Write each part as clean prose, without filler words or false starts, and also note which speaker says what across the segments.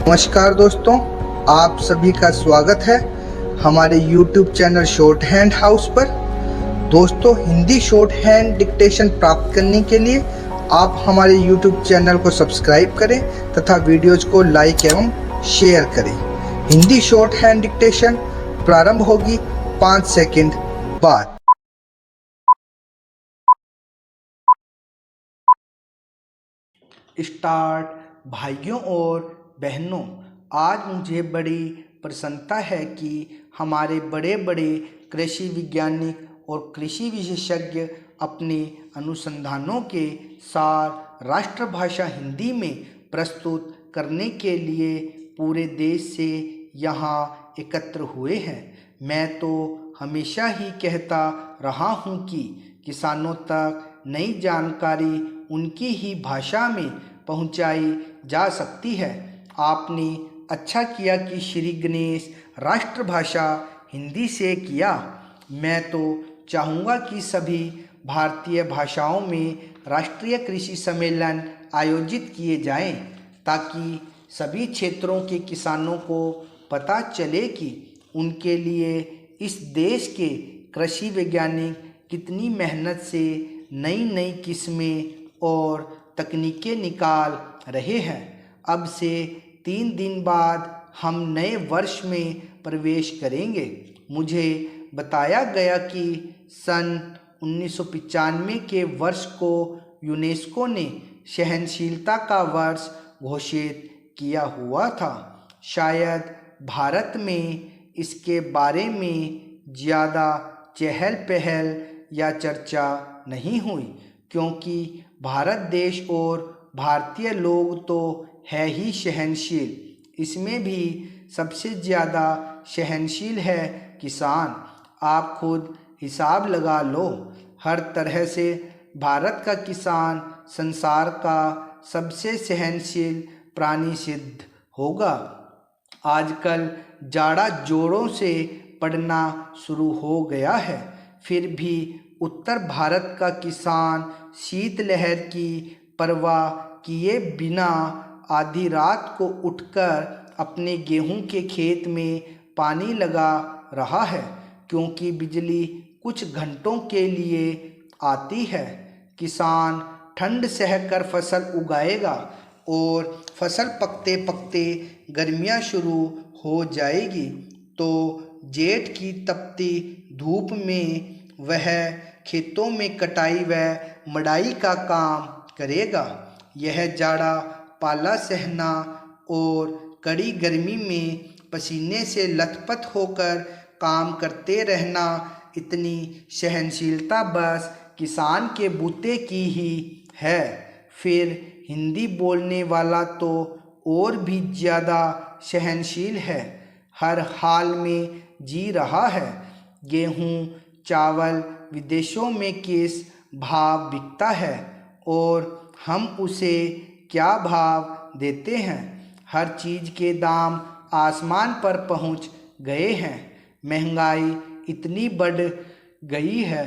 Speaker 1: नमस्कार दोस्तों, आप सभी का स्वागत है हमारे YouTube channel short hand house पर। दोस्तों, हिंदी शॉर्ट हैंड डिक्टेशन प्राप्त करने के लिए आप हमारे YouTube चैनल को सब्सक्राइब करें तथा वीडियोज को लाइक एवं शेयर करें। हिंदी शॉर्ट हैंड डिक्टेशन प्रारंभ होगी 5 सेकंड बाद। स्टार्ट। भाइयों और बहनों, आज मुझे बड़ी प्रसन्नता है कि हमारे बड़े बड़े कृषि वैज्ञानिक और कृषि विशेषज्ञ अपने अनुसंधानों के सार राष्ट्रभाषा हिंदी में प्रस्तुत करने के लिए पूरे देश से यहाँ एकत्र हुए हैं। मैं तो हमेशा ही कहता रहा हूँ कि किसानों तक नई जानकारी उनकी ही भाषा में पहुंचाई जा सकती है। आपने अच्छा किया कि श्री गणेश राष्ट्रभाषा हिंदी से किया। मैं तो चाहूँगा कि सभी भारतीय भाषाओं में राष्ट्रीय कृषि सम्मेलन आयोजित किए जाएं, ताकि सभी क्षेत्रों के किसानों को पता चले कि उनके लिए इस देश के कृषि वैज्ञानिक कितनी मेहनत से नई नई किस्में और तकनीकें निकाल रहे हैं। अब से 3 दिन बाद हम नए वर्ष में प्रवेश करेंगे। मुझे बताया गया कि सन 1995 के वर्ष को यूनेस्को ने सहनशीलता का वर्ष घोषित किया हुआ था। शायद भारत में इसके बारे में ज़्यादा चहल पहल या चर्चा नहीं हुई, क्योंकि भारत देश और भारतीय लोग तो है ही सहनशील। इसमें भी सबसे ज़्यादा सहनशील है किसान। आप खुद हिसाब लगा लो, हर तरह से भारत का किसान संसार का सबसे सहनशील प्राणी सिद्ध होगा। आजकल जाड़ा जोरों से पड़ना शुरू हो गया है, फिर भी उत्तर भारत का किसान शीतलहर की परवाह किए बिना आधी रात को उठकर अपने गेहूं के खेत में पानी लगा रहा है, क्योंकि बिजली कुछ घंटों के लिए आती है। किसान ठंड सहकर फसल उगाएगा और फसल पकते पकते गर्मियां शुरू हो जाएगी, तो जेठ की तपती धूप में वह खेतों में कटाई व मड़ाई का काम करेगा। यह जाड़ा पाला सहना और कड़ी गर्मी में पसीने से लथपथ होकर काम करते रहना, इतनी सहनशीलता बस किसान के बूते की ही है। फिर हिंदी बोलने वाला तो और भी ज़्यादा सहनशील है, हर हाल में जी रहा है। गेहूँ चावल विदेशों में किस भाव बिकता है और हम उसे क्या भाव देते हैं। हर चीज़ के दाम आसमान पर पहुंच गए हैं। महंगाई इतनी बढ़ गई है,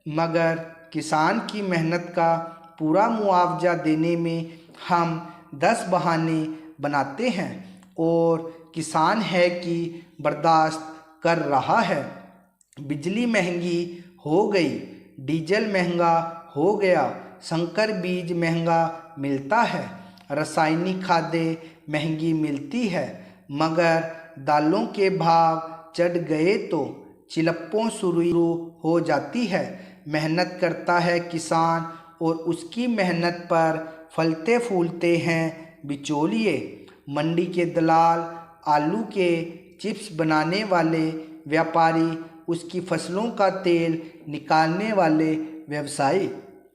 Speaker 1: मगर किसान की मेहनत का पूरा मुआवजा देने में हम 10 बहाने बनाते हैं और किसान है कि बर्दाश्त कर रहा है। बिजली महंगी हो गई, डीजल महंगा हो गया, संकर बीज महंगा मिलता है, रासायनिक खादें महंगी मिलती है, मगर दालों के भाव चढ़ गए तो चिलप्पों शुरू हो जाती है। मेहनत करता है किसान और उसकी मेहनत पर फलते फूलते हैं बिचौलिए। मंडी के दलाल, आलू के चिप्स बनाने वाले व्यापारी, उसकी फसलों का तेल निकालने वाले व्यवसायी,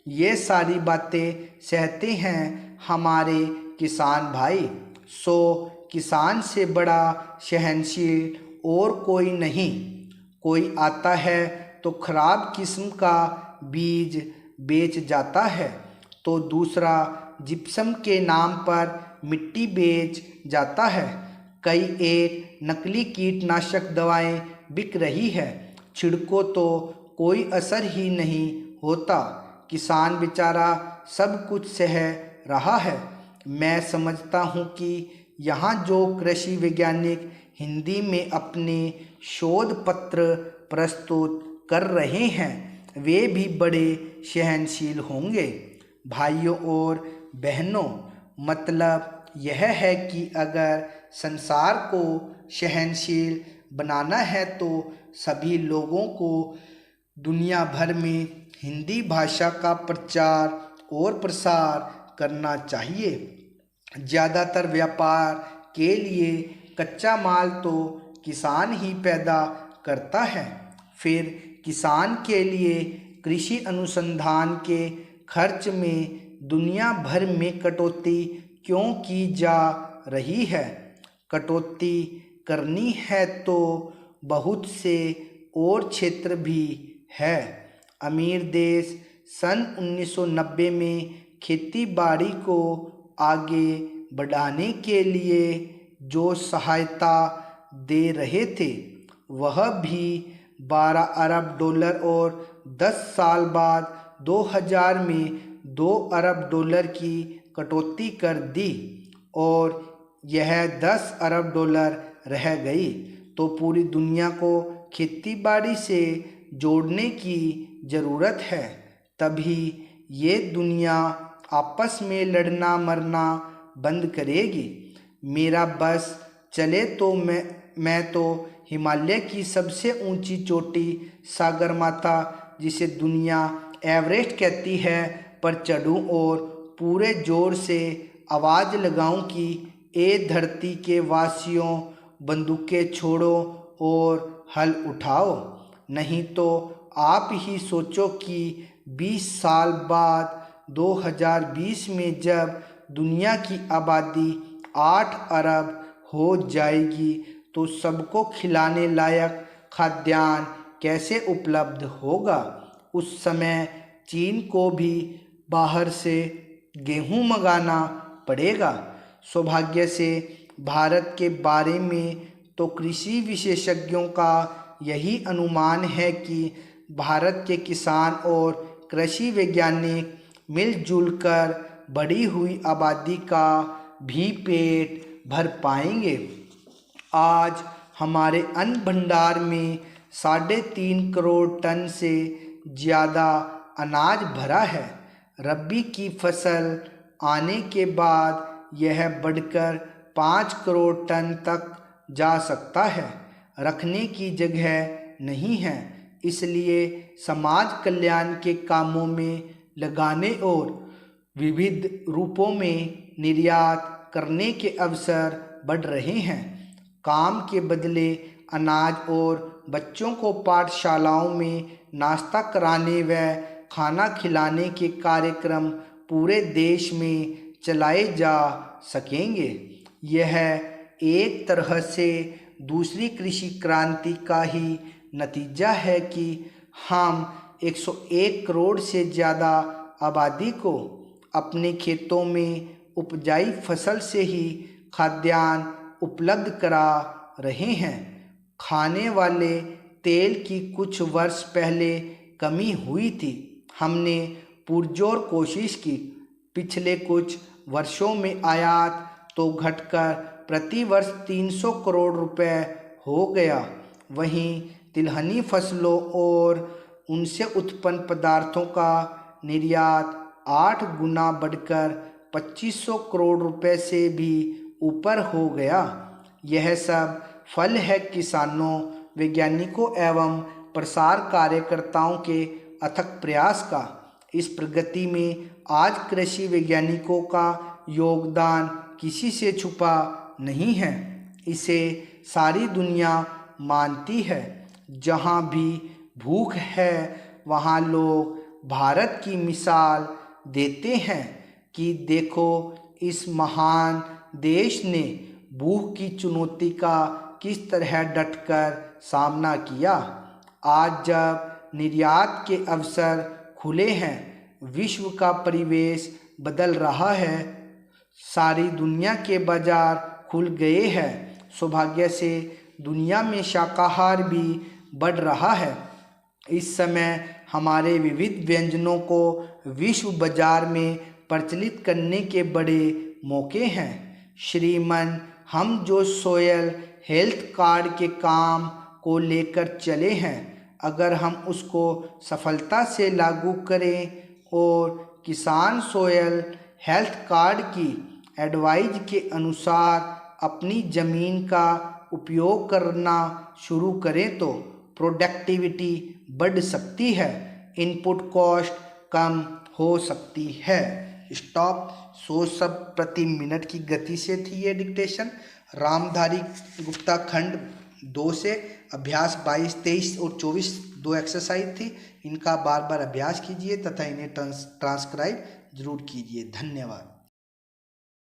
Speaker 1: ये सारी बातें सहते हैं हमारे किसान भाई। सो किसान से बड़ा सहनशील और कोई नहीं। कोई आता है तो खराब किस्म का बीज बेच जाता है, तो दूसरा जिप्सम के नाम पर मिट्टी बेच जाता है। कई एक नकली कीटनाशक दवाएं बिक रही है, छिड़को तो कोई असर ही नहीं होता। किसान बेचारा सब कुछ सह रहा है। मैं समझता हूँ कि यहाँ जो कृषि वैज्ञानिक हिंदी में अपने शोध पत्र प्रस्तुत कर रहे हैं वे भी बड़े सहनशील होंगे। भाइयों और बहनों, मतलब यह है कि अगर संसार को सहनशील बनाना है तो सभी लोगों को दुनिया भर में हिंदी भाषा का प्रचार और प्रसार करना चाहिए। ज़्यादातर व्यापार के लिए कच्चा माल तो किसान ही पैदा करता है, फिर किसान के लिए कृषि अनुसंधान के खर्च में दुनिया भर में कटौती क्यों की जा रही है। कटौती करनी है तो बहुत से और क्षेत्र भी है। अमीर देश सन 1990 में खेती बाड़ी को आगे बढ़ाने के लिए जो सहायता दे रहे थे वह भी 12 अरब डॉलर और 10 साल बाद 2000 में 2 अरब डॉलर की कटौती कर दी और यह 10 अरब डॉलर रह गई। तो पूरी दुनिया को खेती बाड़ी से जोड़ने की ज़रूरत है, तभी ये दुनिया आपस में लड़ना मरना बंद करेगी। मेरा बस चले तो मैं तो हिमालय की सबसे ऊंची चोटी सागरमाथा, जिसे दुनिया एवरेस्ट कहती है, पर चढ़ूं और पूरे जोर से आवाज़ लगाऊं कि ए धरती के वासियों, बंदूकें छोड़ो और हल उठाओ, नहीं तो आप ही सोचो कि 20 साल बाद 2020 में जब दुनिया की आबादी 8 अरब हो जाएगी तो सबको खिलाने लायक खाद्यान्न कैसे उपलब्ध होगा। उस समय चीन को भी बाहर से गेहूं मंगाना पड़ेगा। सौभाग्य से भारत के बारे में तो कृषि विशेषज्ञों का यही अनुमान है कि भारत के किसान और कृषि वैज्ञानिक मिलजुल कर बढ़ी हुई आबादी का भी पेट भर पाएंगे। आज हमारे अन्न भंडार में 3.5 करोड़ टन से ज़्यादा अनाज भरा है। रबी की फसल आने के बाद यह बढ़कर 5 करोड़ टन तक जा सकता है। रखने की जगह नहीं है, इसलिए समाज कल्याण के कामों में लगाने और विविध रूपों में निर्यात करने के अवसर बढ़ रहे हैं। काम के बदले अनाज और बच्चों को पाठशालाओं में नाश्ता कराने व खाना खिलाने के कार्यक्रम पूरे देश में चलाए जा सकेंगे। यह एक तरह से दूसरी कृषि क्रांति का ही नतीजा है कि हम 101 करोड़ से ज़्यादा आबादी को अपने खेतों में उपजाई फसल से ही खाद्यान्न उपलब्ध करा रहे हैं। खाने वाले तेल की कुछ वर्ष पहले कमी हुई थी। हमने पुरजोर कोशिश की। पिछले कुछ वर्षों में आयात तो घटकर प्रति वर्ष 300 करोड़ रुपए हो गया। वहीं तिलहनी फसलों और उनसे उत्पन्न पदार्थों का निर्यात 8 गुना बढ़कर 2500 करोड़ रुपए से भी ऊपर हो गया। यह सब फल है किसानों, वैज्ञानिकों एवं प्रसार कार्यकर्ताओं के अथक प्रयास का। इस प्रगति में आज कृषि वैज्ञानिकों का योगदान किसी से छुपा नहीं है। इसे सारी दुनिया मानती है। जहाँ भी भूख है वहाँ लोग भारत की मिसाल देते हैं कि देखो इस महान देश ने भूख की चुनौती का किस तरह डटकर सामना किया। आज जब निर्यात के अवसर खुले हैं, विश्व का परिवेश बदल रहा है, सारी दुनिया के बाजार खुल गए हैं। सौभाग्य से दुनिया में शाकाहार भी बढ़ रहा है। इस समय हमारे विविध व्यंजनों को विश्व बाजार में प्रचलित करने के बड़े मौके हैं। श्रीमान, हम जो सोयल हेल्थ कार्ड के काम को लेकर चले हैं, अगर हम उसको सफलता से लागू करें और किसान सोयल हेल्थ कार्ड की एडवाइज के अनुसार अपनी ज़मीन का उपयोग करना शुरू करें तो प्रोडक्टिविटी बढ़ सकती है, इनपुट कॉस्ट कम हो सकती है। स्टॉप 100 शब्द प्रति मिनट की गति से थी ये डिक्टेशन। रामधारी गुप्ता खंड 2 से अभ्यास 22, 23 और 24 2 एक्सरसाइज थी। इनका बार बार अभ्यास कीजिए तथा इन्हें ट्रांसक्राइब जरूर कीजिए। धन्यवाद।